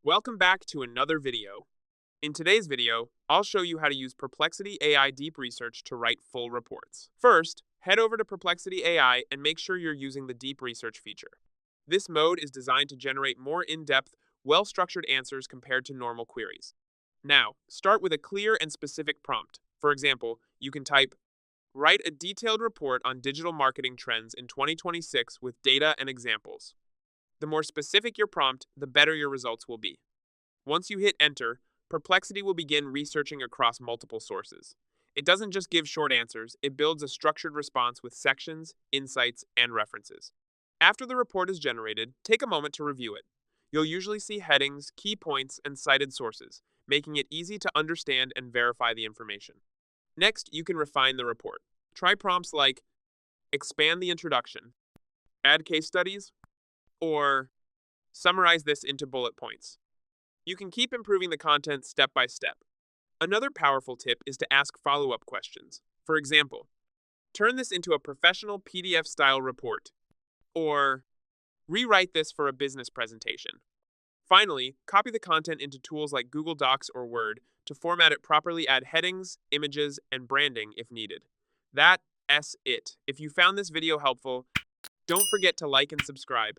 Welcome back to another video. In today's video, I'll show you how to use Perplexity AI Deep Research to write full reports. First, head over to Perplexity AI and make sure you're using the Deep Research feature. This mode is designed to generate more in-depth, well-structured answers compared to normal queries. Now, start with a clear and specific prompt. For example, you can type, "Write a detailed report on digital marketing trends in 2026 with data and examples." The more specific your prompt, the better your results will be. Once you hit enter, Perplexity will begin researching across multiple sources. It doesn't just give short answers, it builds a structured response with sections, insights, and references. After the report is generated, take a moment to review it. You'll usually see headings, key points, and cited sources, making it easy to understand and verify the information. Next, you can refine the report. Try prompts like expand the introduction, add case studies, or summarize this into bullet points. You can keep improving the content step by step. Another powerful tip is to ask follow-up questions. For example, turn this into a professional PDF-style report, or rewrite this for a business presentation. Finally, copy the content into tools like Google Docs or Word to format it properly, add headings, images, and branding if needed. That's it. If you found this video helpful, don't forget to like and subscribe.